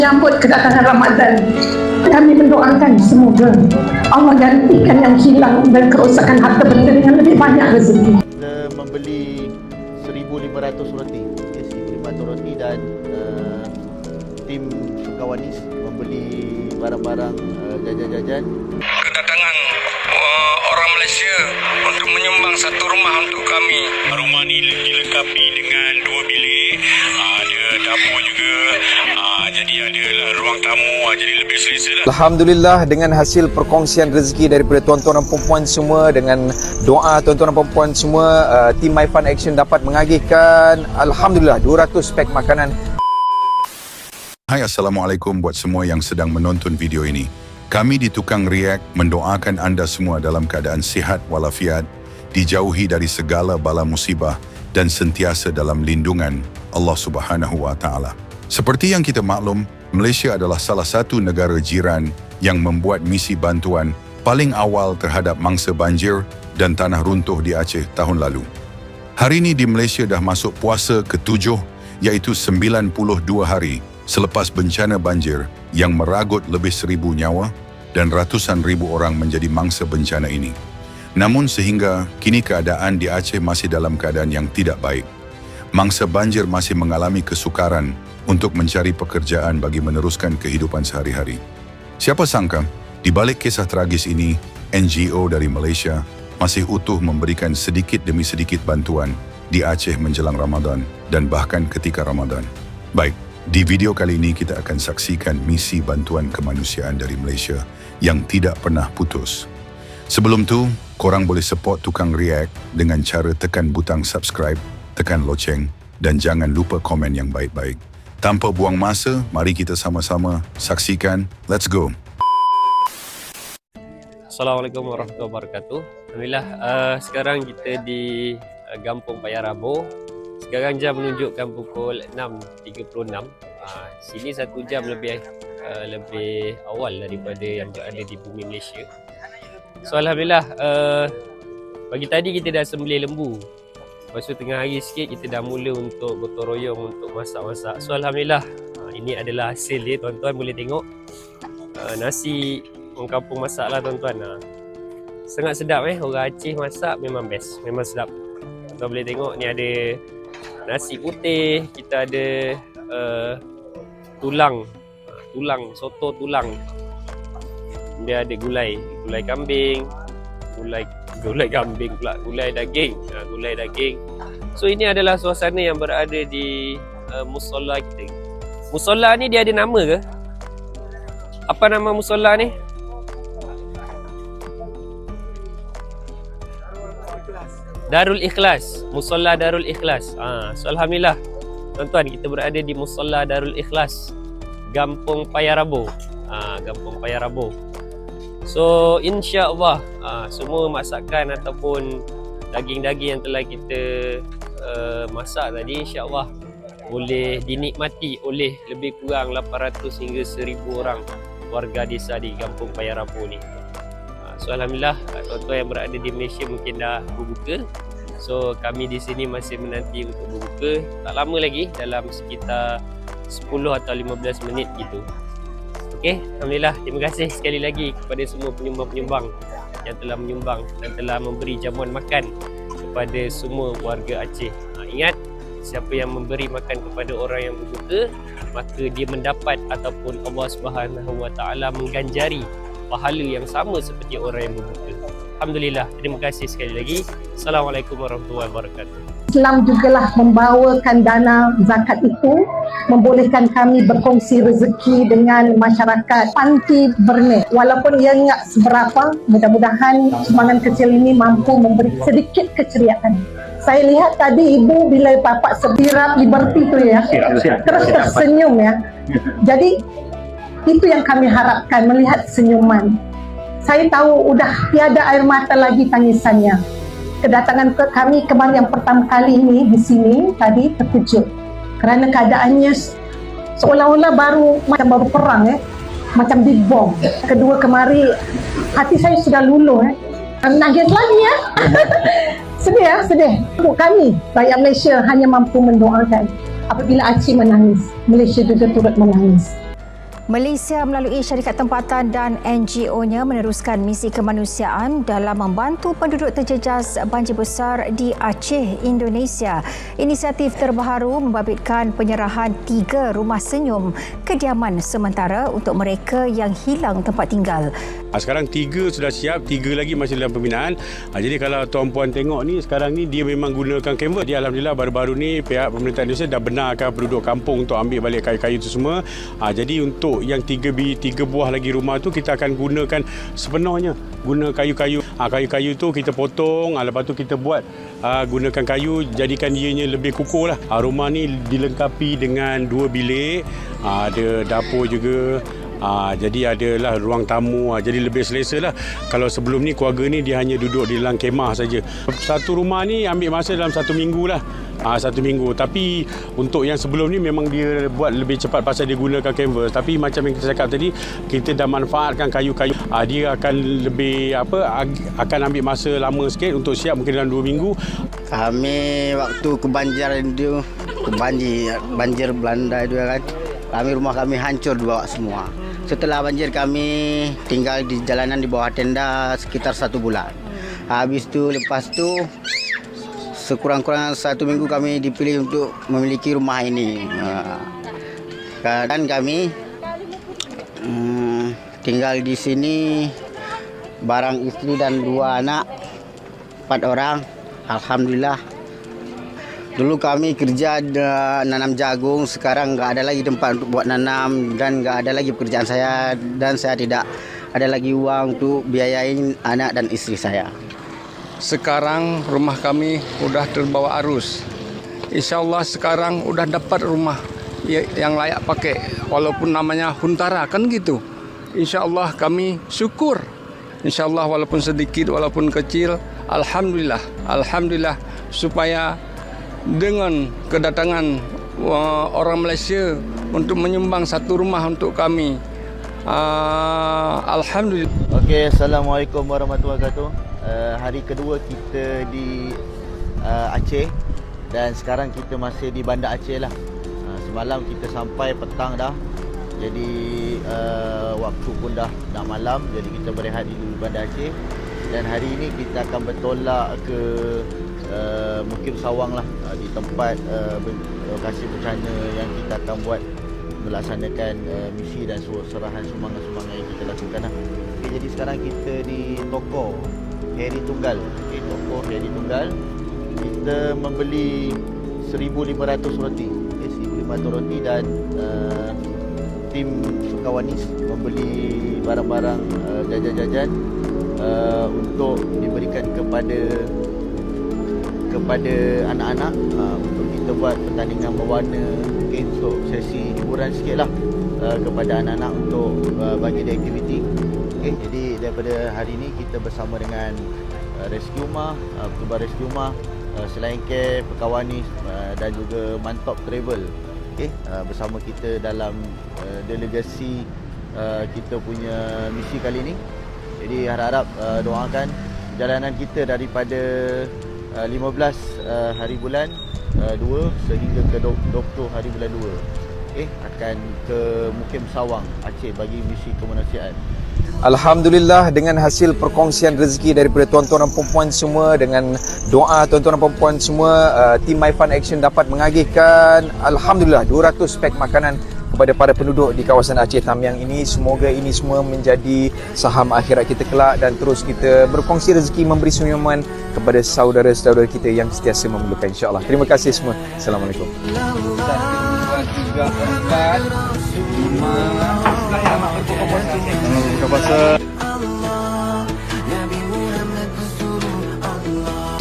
Menyambut kedatangan Ramadan, kami mendoakan semoga Allah gantikan yang hilang dan kerosakan harta benda dengan lebih banyak rezeki. Kita membeli 1,500 roti, 1,500 roti dan tim Sukawanis membeli barang-barang jajan-jajan. Kedatangan orang Malaysia untuk menyumbang satu rumah untuk kami. Rumah ni dilengkapi dengan 2 bilik, ada dapur juga, jadi ada ruang tamu, jadi lebih selesa. Alhamdulillah, dengan hasil perkongsian rezeki daripada tuan-tuan dan perempuan semua, dengan doa tuan-tuan dan perempuan semua, tim My Fun Action dapat mengagihkan Alhamdulillah 200 pack makanan. Hai, Assalamualaikum buat semua yang sedang menonton video ini. Kami di Tukang React mendoakan anda semua dalam keadaan sihat walafiat, dijauhi dari segala bala musibah dan sentiasa dalam lindungan Allah Subhanahu wa Ta'ala. Seperti yang kita maklum, Malaysia adalah salah satu negara jiran yang membuat misi bantuan paling awal terhadap mangsa banjir dan tanah runtuh di Aceh tahun lalu. Hari ini di Malaysia dah masuk puasa ke-7, iaitu 92 hari selepas bencana banjir yang meragut lebih 1,000 nyawa dan ratusan ribu orang menjadi mangsa bencana ini. Namun sehingga kini keadaan di Aceh masih dalam keadaan yang tidak baik. Mangsa banjir masih mengalami kesukaran untuk mencari pekerjaan bagi meneruskan kehidupan sehari-hari. Siapa sangka, di balik kisah tragis ini, NGO dari Malaysia masih utuh memberikan sedikit demi sedikit bantuan di Aceh menjelang Ramadan dan bahkan ketika Ramadan. Baik, di video kali ini kita akan saksikan misi bantuan kemanusiaan dari Malaysia yang tidak pernah putus. Sebelum tu, korang boleh support Tukang React dengan cara tekan butang subscribe, tekan loceng dan jangan lupa komen yang baik-baik. Tanpa buang masa, mari kita sama-sama saksikan. Let's go. Assalamualaikum warahmatullahi wabarakatuh. Alhamdulillah, sekarang kita di Kampung Paya Rabo. Sekarang jam menunjukkan pukul 6.36. Sini 1 jam lebih awal daripada yang ada di bumi Malaysia. So Alhamdulillah, pagi tadi kita dah sembelih lembu. Lepas tu tengah hari sikit kita dah mula untuk gotong royong untuk masak-masak. So Alhamdulillah, ini adalah hasil dia, tuan-tuan boleh tengok. Nasi orang kampung masak lah tuan-tuan. Sangat sedap orang Aceh masak memang best, memang sedap. Tuan-tuan boleh tengok ni ada nasi putih, kita ada tulang, soto tulang. Dia ada gulai kambing, gulai kambing pula, gulai daging. So ini adalah suasana yang berada di musola kita. Musola ni dia ada nama ke? Apa nama musola ni? Darul Ikhlas, Musola Darul Ikhlas. So Alhamdulillah, tuan-tuan, kita berada di Musola Darul Ikhlas, Kampung Paya Rabo. Kampung Paya Rabo. So insya-Allah, semua masakan ataupun daging-daging yang telah kita masak tadi, insya-Allah boleh dinikmati oleh lebih kurang 800 hingga 1,000 orang warga desa di Kampung Paya Rabo ni. So Alhamdulillah, tuan-tuan yang berada di Malaysia mungkin dah berbuka. So kami di sini masih menanti untuk berbuka. Tak lama lagi, dalam sekitar 10 atau 15 minit gitu. Okey, Alhamdulillah, terima kasih sekali lagi kepada semua penyumbang-penyumbang yang telah menyumbang dan telah memberi jamuan makan kepada semua warga Aceh. Ingat, siapa yang memberi makan kepada orang yang berbuka, maka dia mendapat ataupun Allah Subhanahu wa Ta'ala mengganjari pahala yang sama seperti orang yang berbuka. Alhamdulillah, terima kasih sekali lagi. Assalamualaikum warahmatullahi wabarakatuh. Islam jugalah membawakan dana zakat itu, membolehkan kami berkongsi rezeki dengan masyarakat panti Berne. Walaupun ia enggak seberapa, mudah-mudahan sumbangan kecil ini mampu memberi sedikit keceriaan. Saya lihat tadi ibu bila bapak sebirap Liberty tu ya, terus tersenyum ya. Jadi itu yang kami harapkan, melihat senyuman. Saya tahu udah tiada air mata lagi tangisannya. Kedatangan kami kemarin yang pertama kali ini di sini tadi terkejut kerana keadaannya seolah-olah baru perang macam big bomb. Kedua kemari hati saya sudah luluh nangis lagi ya. Sedih ya, sedih. Kami rakyat Malaysia hanya mampu mendoakan. Apabila Aceh menangis, Malaysia juga turut menangis. Malaysia melalui syarikat tempatan dan NGO-nya meneruskan misi kemanusiaan dalam membantu penduduk terjejas banjir besar di Aceh, Indonesia. Inisiatif terbaru membabitkan penyerahan 3 rumah senyum kediaman sementara untuk mereka yang hilang tempat tinggal. Sekarang 3 sudah siap, 3 lagi masih dalam pembinaan. Jadi kalau tuan-puan tengok ni, sekarang ni dia memang gunakan kanvas. Dia alhamdulillah baru-baru ni pihak pemerintah Indonesia dah benarkan penduduk kampung untuk ambil balik kayu-kayu itu semua. Jadi untuk yang 3 buah lagi rumah tu kita akan gunakan sepenuhnya. Guna kayu-kayu. Kayu-kayu tu kita potong, lepas tu kita buat gunakan kayu, jadikan ianya lebih kukuh lah. Rumah ni dilengkapi dengan 2 bilik, ada dapur juga. Jadi adalah ruang tamu, jadi lebih selesa lah. Kalau sebelum ni keluarga ni dia hanya duduk di dalam kemah saja. Satu rumah ni ambil masa dalam 1 minggu lah. 1 minggu. Tapi untuk yang sebelum ni memang dia buat lebih cepat pasal dia gunakan kanvas. Tapi macam yang kita cakap tadi, kita dah manfaatkan kayu-kayu. Dia akan lebih akan ambil masa lama sikit untuk siap, mungkin dalam 2 minggu. Kami waktu kebanjiran itu, banjir Belanda itu kan, rumah kami hancur dibawa semua. Setelah banjir kami tinggal di jalanan di bawah tenda sekitar 1 bulan. Habis tu lepas tu sekurang-kurangnya 1 minggu kami dipilih untuk memiliki rumah ini. Dan kami tinggal di sini bareng istri dan 2 anak, 4 orang. Alhamdulillah. Dulu kami kerja nanam jagung, sekarang nggak ada lagi tempat untuk buat nanam dan nggak ada lagi pekerjaan saya, dan saya tidak ada lagi uang untuk biayain anak dan istri saya. Sekarang rumah kami sudah terbawa arus. InsyaAllah sekarang sudah dapat rumah yang layak pakai, walaupun namanya huntara kan gitu. InsyaAllah kami syukur. InsyaAllah walaupun sedikit, walaupun kecil, Alhamdulillah supaya dengan kedatangan orang Malaysia untuk menyumbang 1 rumah untuk kami. Alhamdulillah. Okey, Assalamualaikum warahmatullahi wabarakatuh. Hari kedua kita di Aceh dan sekarang kita masih di Bandar Aceh lah. Semalam kita sampai petang dah. Jadi waktu pun dah malam, jadi kita berehat di Bandar Aceh. Dan hari ini kita akan bertolak ke Mukim Sawang lah, di tempat lokasi bencana yang kita akan buat melaksanakan misi dan serahan sumbangan-sumbangan yang kita lakukan lah. Okay, jadi sekarang kita di toko Heri Tunggal. Okay, toko Heri Tunggal. Kita membeli 1,500 roti. Okay, 1,500 roti dan tim Sukawanis membeli barang-barang jajan-jajan untuk diberikan kepada anak-anak untuk kita buat pertandingan berwarna, okay, untuk sesi hiburan sikit lah kepada anak-anak untuk bagi dia aktiviti. Okay, jadi daripada hari ini kita bersama dengan Rescue Mah, Petugas Rescue Mah, Selangke, Pekawanis dan juga Mantop Travel. Okay, bersama kita dalam delegasi kita punya misi kali ini. Jadi harap-harap doakan perjalanan kita daripada 15 hari bulan 2 sehingga ke 20 hari bulan 2. Okay, akan ke Mukim Sawang, Aceh bagi misi kemanusiaan. Alhamdulillah, dengan hasil perkongsian rezeki daripada tuan-tuan dan perempuan semua, dengan doa tuan-tuan dan perempuan semua, tim My Fund Action dapat mengagihkan Alhamdulillah 200 pack makanan kepada para penduduk di kawasan Aceh Tamiang ini. Semoga ini semua menjadi saham akhirat kita kelak dan terus kita berkongsi rezeki, memberi senyuman kepada saudara-saudara kita yang sentiasa memerlukan, insya-Allah. Terima kasih semua. Assalamualaikum.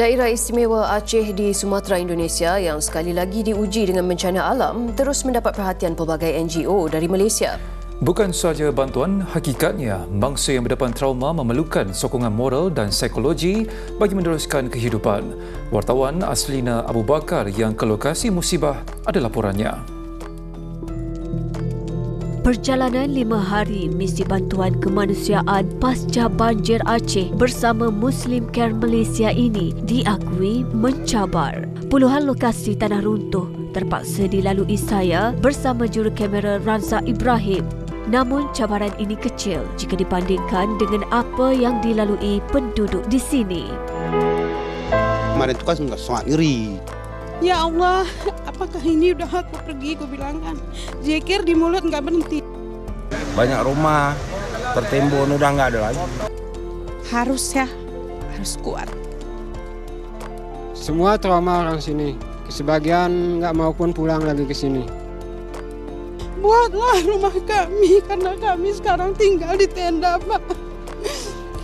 Daerah Istimewa Aceh di Sumatera, Indonesia yang sekali lagi diuji dengan bencana alam terus mendapat perhatian pelbagai NGO dari Malaysia. Bukan sahaja bantuan, hakikatnya bangsa yang berdepan trauma memerlukan sokongan moral dan psikologi bagi meneruskan kehidupan. Wartawan Aslina Abu Bakar yang ke lokasi musibah ada laporannya. Perjalanan 5 hari misi bantuan kemanusiaan pasca banjir Aceh bersama Muslim Care Malaysia ini diakui mencabar. Puluhan lokasi tanah runtuh terpaksa dilalui saya bersama juru kamera Ranza Ibrahim. Namun cabaran ini kecil jika dibandingkan dengan apa yang dilalui penduduk di sini. Kemarin itu kan sangat ngeri. Ya Allah, apakah ini udah aku pergi, aku bilang kan. Zikir di mulut nggak berhenti. Banyak rumah tertimbun, udah nggak ada lagi. Harus kuat. Semua trauma orang sini. Sebagian nggak mau pun pulang lagi ke sini. Buatlah rumah kami, karena kami sekarang tinggal di tenda, Pak.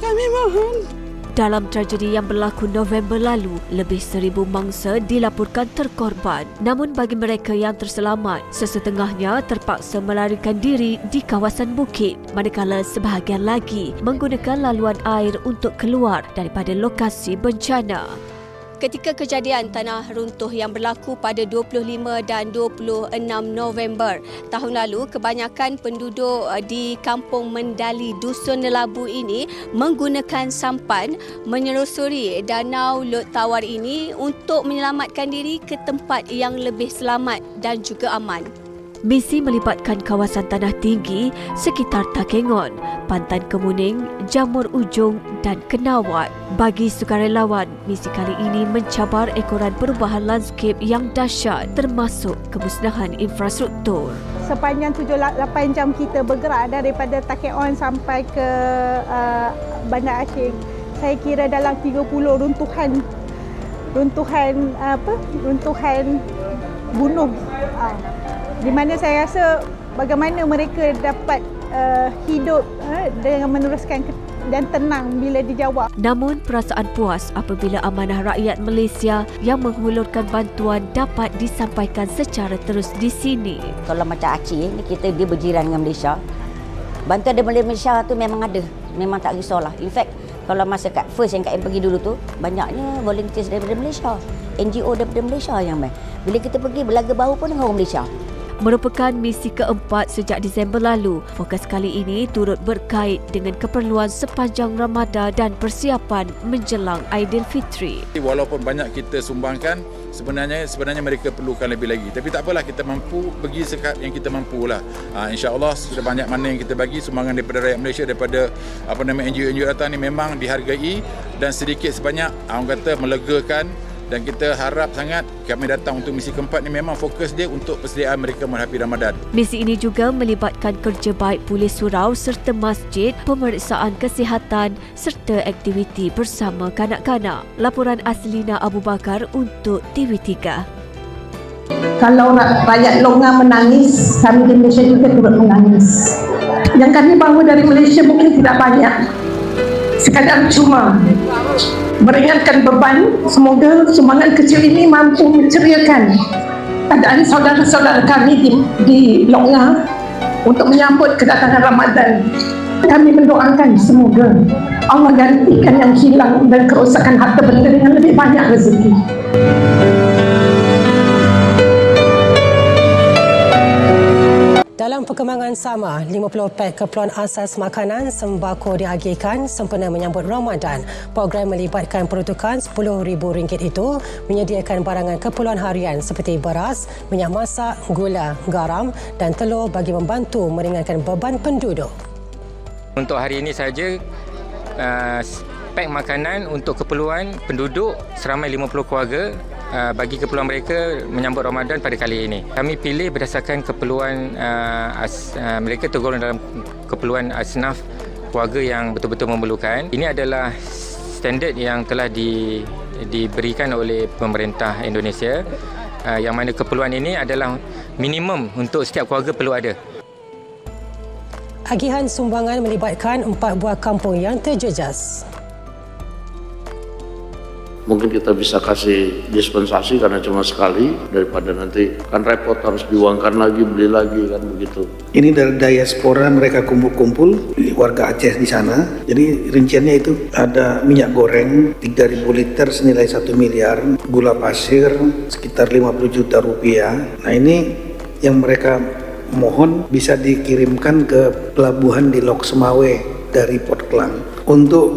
Kami mohon. Dalam tragedi yang berlaku November lalu, lebih 1,000 mangsa dilaporkan terkorban. Namun bagi mereka yang terselamat, sesetengahnya terpaksa melarikan diri di kawasan bukit, manakala sebahagian lagi menggunakan laluan air untuk keluar daripada lokasi bencana. Ketika kejadian tanah runtuh yang berlaku pada 25 dan 26 November tahun lalu, kebanyakan penduduk di Kampung Mendali Dusun Nelabu ini menggunakan sampan menyelesuri Danau Lot Tawar ini untuk menyelamatkan diri ke tempat yang lebih selamat dan juga aman. Misi melibatkan kawasan tanah tinggi sekitar Takengon, Pantan Kemuning, Jamur Ujung dan Kenawat. Bagi sukarelawan, misi kali ini mencabar ekoran perubahan landscape yang dahsyat termasuk kemusnahan infrastruktur. Sepanjang 7-8 jam kita bergerak daripada Takengon sampai ke Bandar Aceh, saya kira dalam 30 runtuhan gunung. Di mana saya rasa bagaimana mereka dapat hidup dengan meneruskan dan tenang bila dijawab. Namun perasaan puas apabila amanah rakyat Malaysia yang menghulurkan bantuan dapat disampaikan secara terus di sini. Kalau macam Aceh ni, dia berjiran dengan Malaysia. Bantuan dari Malaysia tu memang ada, memang tak risaulah. In fact, kalau masa kat first yang Kak Em pergi dulu tu, banyaknya volunteers daripada Malaysia, NGO daripada Malaysia yang main. Bila kita pergi berlaga bahu pun dengan orang Malaysia. Merupakan misi keempat sejak Disember lalu. Fokus kali ini turut berkait dengan keperluan sepanjang Ramadan dan persiapan menjelang Aidilfitri. Walaupun banyak kita sumbangkan, sebenarnya mereka perlukan lebih lagi. Tapi tak apalah, kita mampu pergi sekat yang kita mampulah. InsyaAllah sudah banyak mana yang kita bagi sumbangan daripada rakyat Malaysia, daripada NGO datang ni memang dihargai dan sedikit sebanyak orang kata melegakan. Dan kita harap sangat kami datang untuk misi keempat ni memang fokus dia untuk persediaan mereka menghadapi Ramadan. Misi ini juga melibatkan kerja baik polis surau serta masjid, pemeriksaan kesihatan serta aktiviti bersama kanak-kanak. Laporan Aslina Abu Bakar untuk TV3. Kalau rakyat Longa menangis, kami di Malaysia juga turut menangis. Yang kami bawa dari Malaysia mungkin tidak banyak, sekadar cuma meringankan beban. Semoga sumbangan kecil ini mampu menceriakan keadaan saudara-saudara kami di Longa untuk menyambut kedatangan Ramadan. Kami mendoakan semoga Allah gantikan yang hilang dan kerosakan harta benda dengan lebih banyak rezeki. Dalam perkembangan sama, 50 pek keperluan asas makanan sembako diagihkan sempena menyambut Ramadan. Program melibatkan peruntukan RM10,000 itu menyediakan barangan keperluan harian seperti beras, minyak masak, gula, garam dan telur bagi membantu meringankan beban penduduk. Untuk hari ini saja, pek makanan untuk keperluan penduduk seramai 50 keluarga bagi keperluan mereka menyambut Ramadan pada kali ini. Kami pilih berdasarkan keperluan mereka tergolong dalam keperluan asnaf keluarga yang betul-betul memerlukan. Ini adalah standard yang telah diberikan oleh pemerintah Indonesia, yang mana keperluan ini adalah minimum untuk setiap keluarga perlu ada. Agihan sumbangan melibatkan 4 buah kampung yang terjejas. Mungkin kita bisa kasih dispensasi karena cuma sekali, daripada nanti kan repot harus diuangkan lagi, beli lagi kan begitu. Ini dari diaspora mereka kumpul-kumpul warga Aceh di sana. Jadi rinciannya itu ada minyak goreng 3.000 liter senilai 1 miliar, gula pasir sekitar 50 juta rupiah. Nah ini yang mereka mohon bisa dikirimkan ke pelabuhan di Lok Semawe dari Port Klang. Untuk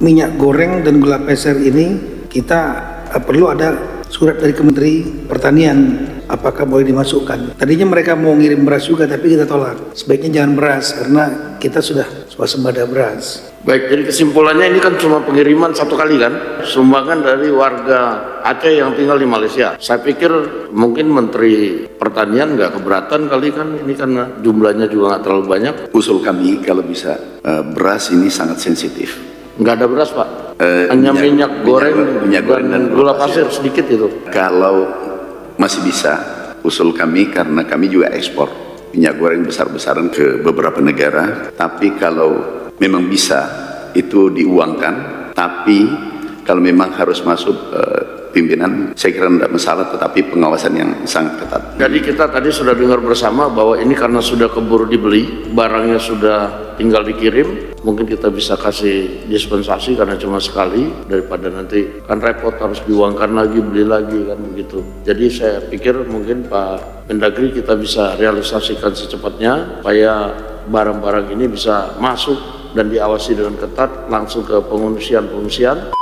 minyak goreng dan gula pasir ini kita perlu ada surat dari Kementerian Pertanian apakah boleh dimasukkan. Tadinya mereka mau ngirim beras juga, tapi kita tolak. Sebaiknya jangan beras, karena kita sudah swasembada beras. Baik, jadi kesimpulannya ini kan cuma pengiriman satu kali kan, sumbangan dari warga Aceh yang tinggal di Malaysia. Saya pikir mungkin Menteri Pertanian nggak keberatan kali kan, ini karena jumlahnya juga nggak terlalu banyak. Usul kami kalau bisa beras ini sangat sensitif. Nggak ada beras Pak, hanya minyak goreng dan gula pasir sedikit itu. Kalau masih bisa, usul kami karena kami juga ekspor minyak goreng besar-besaran ke beberapa negara, tapi kalau memang bisa itu diuangkan, tapi kalau memang harus masuk pimpinan, saya kira tidak masalah, tetapi pengawasan yang sangat ketat. Jadi kita tadi sudah dengar bersama bahwa ini karena sudah keburu dibeli, barangnya sudah tinggal dikirim, mungkin kita bisa kasih dispensasi karena cuma sekali, daripada nanti kan repot harus diuangkan lagi, beli lagi kan begitu. Jadi saya pikir mungkin Pak Mendagri kita bisa realisasikan secepatnya supaya barang-barang ini bisa masuk dan diawasi dengan ketat langsung ke pengungsian-pengungsian.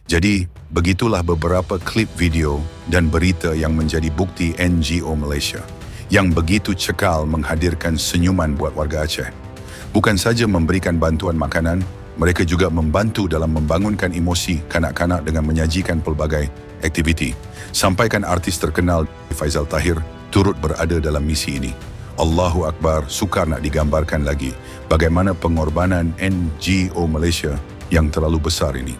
Jadi, begitulah beberapa klip video dan berita yang menjadi bukti NGO Malaysia yang begitu cekal menghadirkan senyuman buat warga Aceh. Bukan saja memberikan bantuan makanan, mereka juga membantu dalam membangunkan emosi kanak-kanak dengan menyajikan pelbagai aktiviti. Sampaikan artis terkenal Faizal Tahir turut berada dalam misi ini. Allahu Akbar, sukar nak digambarkan lagi bagaimana pengorbanan NGO Malaysia yang terlalu besar ini.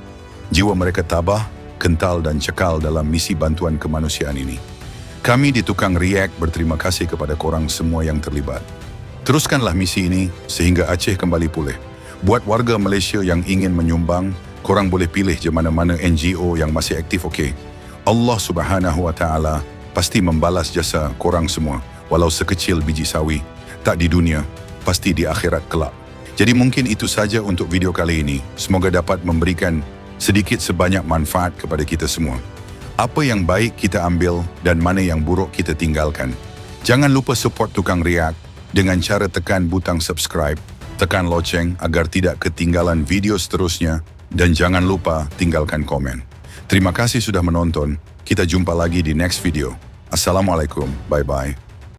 Jiwa mereka tabah, kental dan cekal dalam misi bantuan kemanusiaan ini. Kami di Tukang React berterima kasih kepada korang semua yang terlibat. Teruskanlah misi ini sehingga Aceh kembali pulih. Buat warga Malaysia yang ingin menyumbang, korang boleh pilih je mana-mana NGO yang masih aktif, okey? Allah Subhanahu Wa Taala pasti membalas jasa korang semua, walau sekecil biji sawi. Tak di dunia, pasti di akhirat kelak. Jadi mungkin itu saja untuk video kali ini. Semoga dapat memberikan sedikit sebanyak manfaat kepada kita semua. Apa yang baik kita ambil dan mana yang buruk kita tinggalkan. Jangan lupa support Tukang React dengan cara tekan butang subscribe, tekan loceng agar tidak ketinggalan video seterusnya, dan jangan lupa tinggalkan komen. Terima kasih sudah menonton. Kita jumpa lagi di next video. Assalamualaikum. Bye-bye.